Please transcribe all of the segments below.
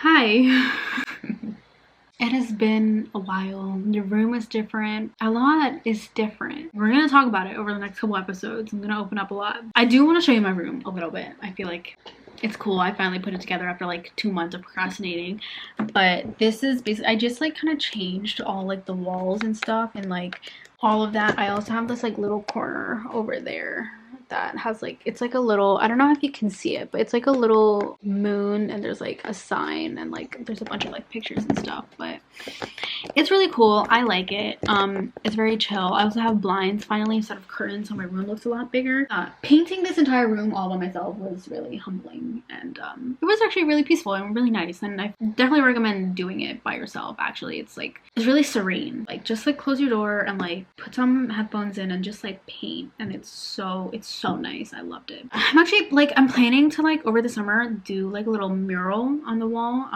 Hi. It has been a while. The room is different. A lot is different. We're gonna talk about it over the next couple episodes. I'm gonna open up a lot. I do want to show you my room a little bit. I feel like it's cool. I finally put it together after like 2 months of procrastinating. But this is basically, I just like kind of changed all like the walls and stuff and like all of that. I also have this like little corner over there that has like, it's like a little, I don't know if you can see it, but it's like a little moon and there's like a sign and like there's a bunch of like pictures and stuff, but it's really cool. I like it. It's very chill. I also have blinds finally instead of curtains, so my room looks a lot bigger. Painting this entire room all by myself was really humbling, and it was actually really peaceful and really nice, and I definitely recommend doing it by yourself. Actually, it's really serene. Like, just like close your door and like put some headphones in and just like paint, and it's so nice. I loved it. I'm actually like, I'm planning to like over the summer do like a little mural on the wall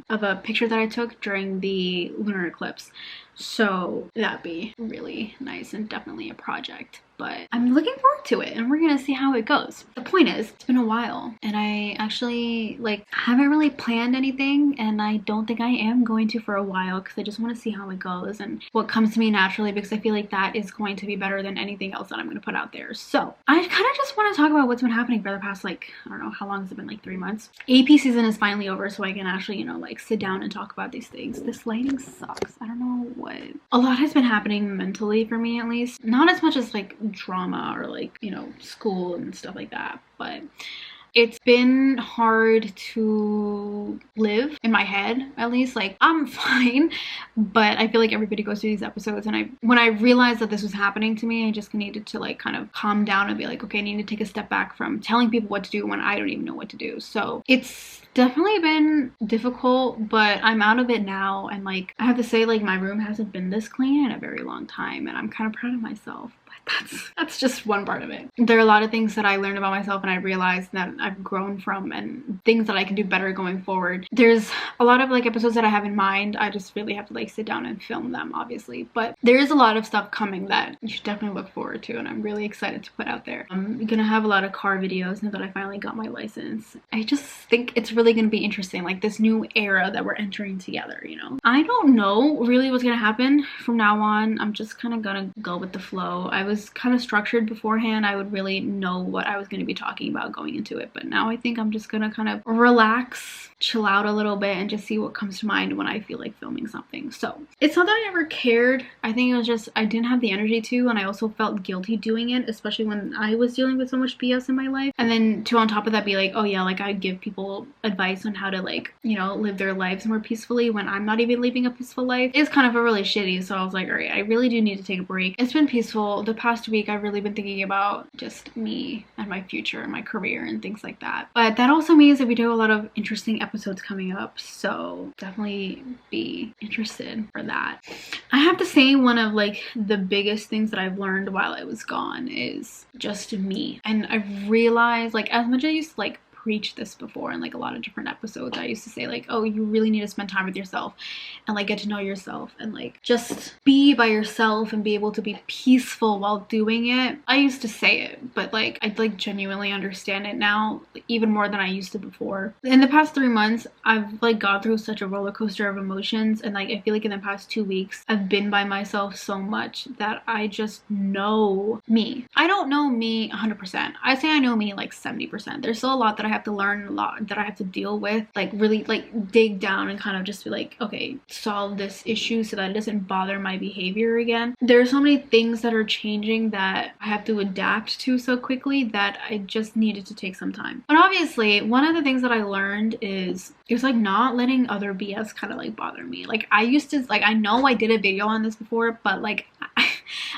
of a picture that I took during the lunar eclipse, so that'd be really nice and definitely a project. But I'm looking forward to it and we're gonna see how it goes. The point is, it's been a while and I actually like haven't really planned anything, and I don't think I am going to for a while because I just want to see how it goes and what comes to me naturally, because I feel like that is going to be better than anything else that I'm going to put out there. So I kind of just want to talk about what's been happening for the past, like, I don't know, how long has it been, like 3 months? AP season is finally over, so I can actually, you know, like sit down and talk about these things. This lighting sucks. I don't know what. A lot has been happening mentally for me, at least. Not as much as like drama or like, you know, school and stuff like that, but it's been hard to live in my head, at least. Like, I'm fine, but I feel like everybody goes through these episodes, and when I realized that this was happening to me, I just needed to like kind of calm down and be like, okay, I need to take a step back from telling people what to do when I don't even know what to do. So it's definitely been difficult, but I'm out of it now, and like I have to say, like, my room hasn't been this clean in a very long time, and I'm kind of proud of myself. That's just one part of it. There are a lot of things that I learned about myself and I realized that I've grown from, and things that I can do better going forward. There's a lot of like episodes that I have in mind. I just really have to like sit down and film them, obviously, but there is a lot of stuff coming that you should definitely look forward to, and I'm really excited to put out there. I'm gonna have a lot of car videos now that I finally got my license. I just think it's really gonna be interesting, like this new era that we're entering together, you know. I don't know really what's gonna happen from now on. I'm just kind of gonna go with the flow. I was kind of structured beforehand. I would really know what I was going to be talking about going into it, but now I think I'm just gonna kind of relax, chill out a little bit, and just see what comes to mind when I feel like filming something. So it's not that I ever cared. I think it was just I didn't have the energy to, and I also felt guilty doing it, especially when I was dealing with so much BS in my life. And then to on top of that be like, oh yeah, like I give people advice on how to, like, you know, live their lives more peacefully when I'm not even living a peaceful life. It's kind of a really shitty. So I was like, all right, I really do need to take a break. It's been peaceful. The past week I've really been thinking about just me and my future and my career and things like that. But that also means that we do a lot of interesting episodes coming up, so definitely be interested for that. I have to say, one of like the biggest things that I've learned while I was gone is just me. And I realized, like, as much as I used to like preach this before in like a lot of different episodes, I used to say like, oh, you really need to spend time with yourself and like get to know yourself and like just be by yourself and be able to be peaceful while doing it. I used to say it, but like I like genuinely understand it now, like, even more than I used to before. In the past 3 months, I've like gone through such a roller coaster of emotions, and like I feel like in the past 2 weeks I've been by myself so much that I just know me. I don't know me 100%. I say I know me like 70%. There's still a lot that I have to learn, a lot that I have to deal with, like really like dig down and kind of just be like, okay, solve this issue so that it doesn't bother my behavior again. There are so many things that are changing that I have to adapt to so quickly that I just needed to take some time. But obviously, one of the things that I learned is like not letting other BS kind of like bother me. Like I used to, like, I know I did a video on this before, but like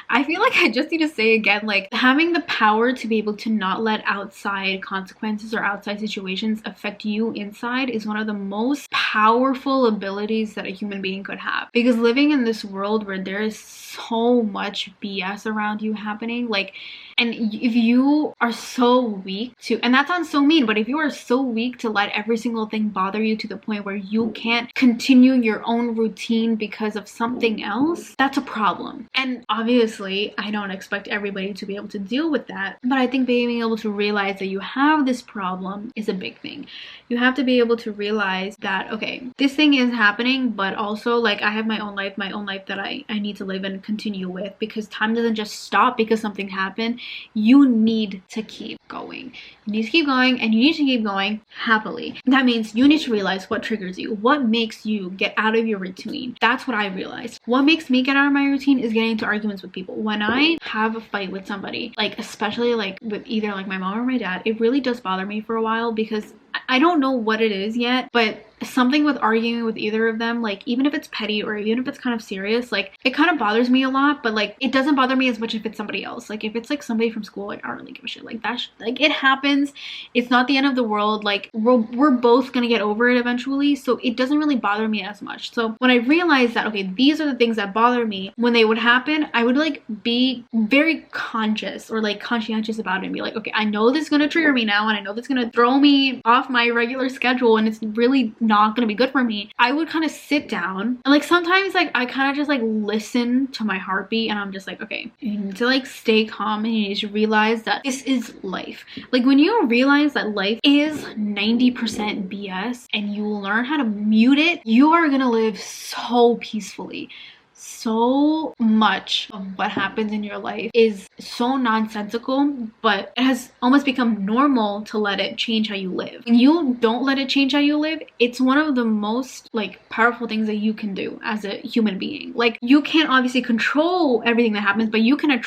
I feel like I just need to say again, like having the power to be able to not let outside consequences or outside situations affect you inside is one of the most powerful abilities that a human being could have. Because living in this world where there is so much BS around you happening, like And if you are so weak to, and that sounds so mean, but if you are so weak to let every single thing bother you to the point where you can't continue your own routine because of something else, that's a problem. And obviously, I don't expect everybody to be able to deal with that, but I think being able to realize that you have this problem is a big thing. You have to be able to realize that, okay, this thing is happening, but also like I have my own life that I need to live and continue with, because time doesn't just stop because something happened. You need to keep going. You need to keep going, and you need to keep going happily. That means you need to realize what triggers you, what makes you get out of your routine. That's what I realized. What makes me get out of my routine is getting into arguments with people. When I have a fight with somebody, like especially like with either like my mom or my dad, it really does bother me for a while, because I don't know what it is yet, but something with arguing with either of them, like even if it's petty or even if it's kind of serious, like it kind of bothers me a lot, but like it doesn't bother me as much if it's somebody else. Like if it's like somebody from school, like I don't really give a shit. Like that like it happens. It's not the end of the world. Like we're both gonna get over it eventually, so it doesn't really bother me as much. So when I realized that, okay, these are the things that bother me, when they would happen, I would like be very conscious or like conscientious about it and be like, okay, I know this is gonna trigger me now, and I know this is gonna throw me off my regular schedule, and it's really not gonna be good for me. I would kind of sit down, and like sometimes like I kind of just like listen to my heartbeat, and I'm just like, okay, you need to like stay calm, and you need to realize that this is life. Like when you realize that life is 90% BS and you learn how to mute it, you are gonna live so peacefully. So much of what happens in your life is so nonsensical, but it has almost become normal to let it change how you live. When you don't let it change how you live, it's one of the most like powerful things that you can do as a human being. Like you can't obviously control everything that happens, but you can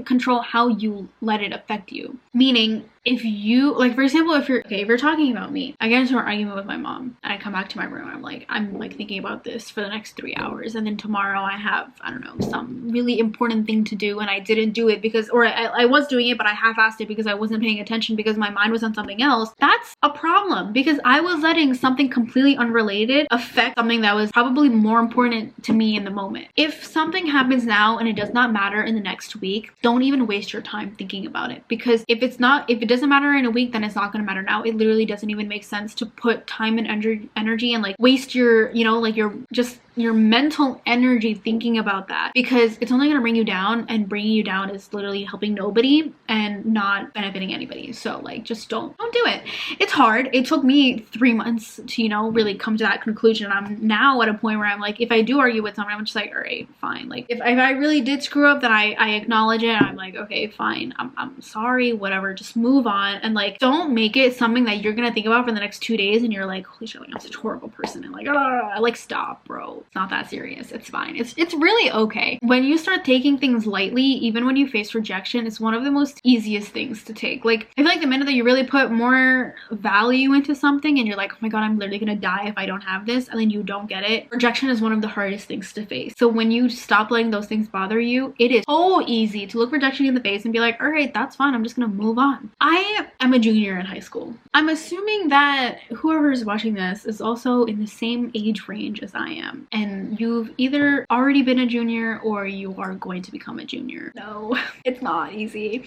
control how you let it affect you. Meaning, if you, like for example, if you're talking about me, I get into an argument with my mom and I come back to my room and I'm like thinking about this for the next 3 hours, and then tomorrow I have, I don't know, some really important thing to do and I didn't do it because, or I was doing it but I half-assed it because I wasn't paying attention because my mind was on something else. That's a problem, because I was letting something completely unrelated affect something that was probably more important to me in the moment. If something happens now and it does not matter in the next week, don't even waste your time thinking about it, because if it doesn't matter in a week, then it's not going to matter now. It literally doesn't even make sense to put time and energy and like waste your, you know, like your mental energy thinking about that, because it's only going to bring you down, and bringing you down is literally helping nobody and not benefiting anybody. So like just don't do it. It's hard. It took me 3 months to, you know, really come to that conclusion. I'm now at a point where I'm like, if I do argue with someone, I'm just like, all right, fine. Like if I really did screw up, then I acknowledge it. I'm like, okay, fine, I'm sorry, whatever, just move on. And like don't make it something that you're gonna think about for the next 2 days and you're like, holy shit, like I'm such a horrible person, and like stop, bro. It's not that serious. It's fine. It's really okay. When you start taking things lightly, even when you face rejection, it's one of the most easiest things to take. Like I feel like the minute that you really put more value into something and you're like, oh my god, I'm literally gonna die if I don't have this, and then you don't get it, rejection is one of the hardest things to face. So when you stop letting those things bother you, it is so easy to look rejection in the face and be like, all right, that's fine, I'm just gonna move on. I am a junior in high school. I'm assuming that whoever is watching this is also in the same age range as I am, and you've either already been a junior or you are going to become a junior. No, it's not easy.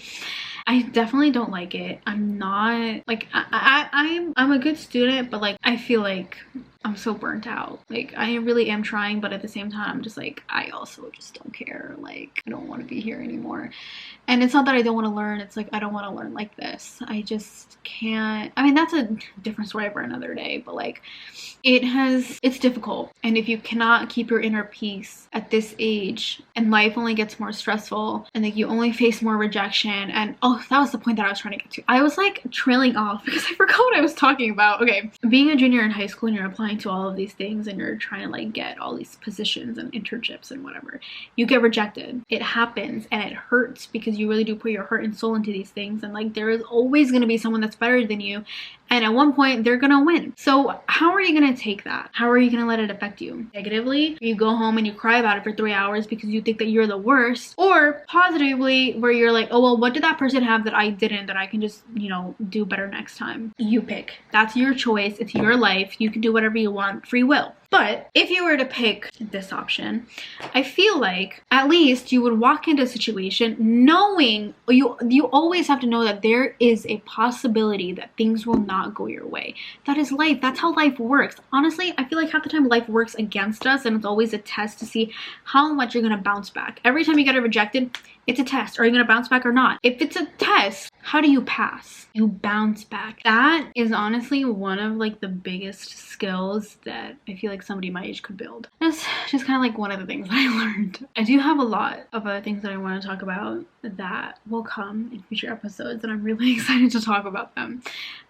I definitely don't like it. I'm not like I'm a good student, but like I feel like I'm so burnt out. Like I really am trying, but at the same time I'm just like, I also just don't care. Like I don't want to be here anymore. And it's not that I don't want to learn, it's like I don't want to learn like this. I just can't. I mean, that's a different story for another day, but like it's difficult. And if you cannot keep your inner peace at this age, and life only gets more stressful, and like you only face more rejection, and oh, that was the point that I was trying to get to. I was like trailing off because I forgot what I was talking about. Okay, being a junior in high school and you're applying to all of these things and you're trying to like get all these positions and internships and whatever, you get rejected. It happens and it hurts because you really do put your heart and soul into these things, and like there is always going to be someone that's better than you, and at one point they're gonna win. So how are you gonna take that? How are you gonna let it affect you negatively? You go home and you cry about it for 3 hours because you think that you're the worst, or positively where you're like, oh well, what did that person have that I didn't, that I can just, you know, do better next time? You pick. That's your choice. It's your life. You can do whatever you want. Free will. But if you were to pick this option, I feel like at least you would walk into a situation knowing, you always have to know that there is a possibility that things will not go your way. That is life. That's how life works. Honestly, I feel like half the time life works against us, and it's always a test to see how much you're gonna bounce back. Every time you get rejected, it's a test. Are you gonna bounce back or not? If it's a test, how do you pass? You bounce back. That is honestly one of like the biggest skills that I feel like somebody my age could build. That's just kind of like one of the things that I learned. I do have a lot of other things that I want to talk about that will come in future episodes, and I'm really excited to talk about them.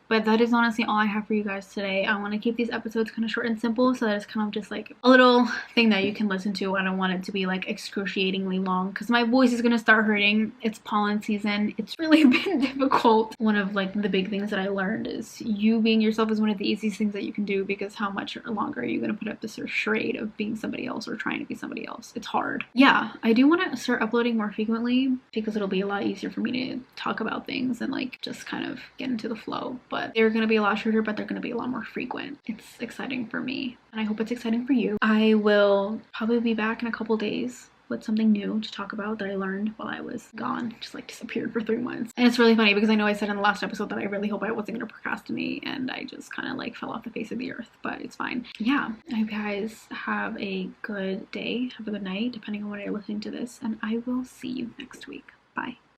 But that is honestly all I have for you guys today. I want to keep these episodes kind of short and simple, so that it's kind of just like a little thing that you can listen to. I don't want it to be like excruciatingly long because my voice is going to start hurting. It's pollen season. It's really been difficult. One of like the big things that I learned is you being yourself is one of the easiest things that you can do, because how much longer are you going to put up this charade of being somebody else or trying to be somebody else? It's hard. Yeah, I do want to start uploading more frequently because it'll be a lot easier for me to talk about things and like just kind of get into the flow. But they're going to be a lot shorter, but they're going to be a lot more frequent. It's exciting for me, and I hope it's exciting for you. I will probably be back in a couple days with something new to talk about that I learned while I was gone, just like disappeared for 3 months. And it's really funny because I know I said in the last episode that I really hope I wasn't going to procrastinate, and I just kind of like fell off the face of the earth, but it's fine. Yeah, I hope you guys have a good day, have a good night, depending on when you're listening to this, and I will see you next week. Bye.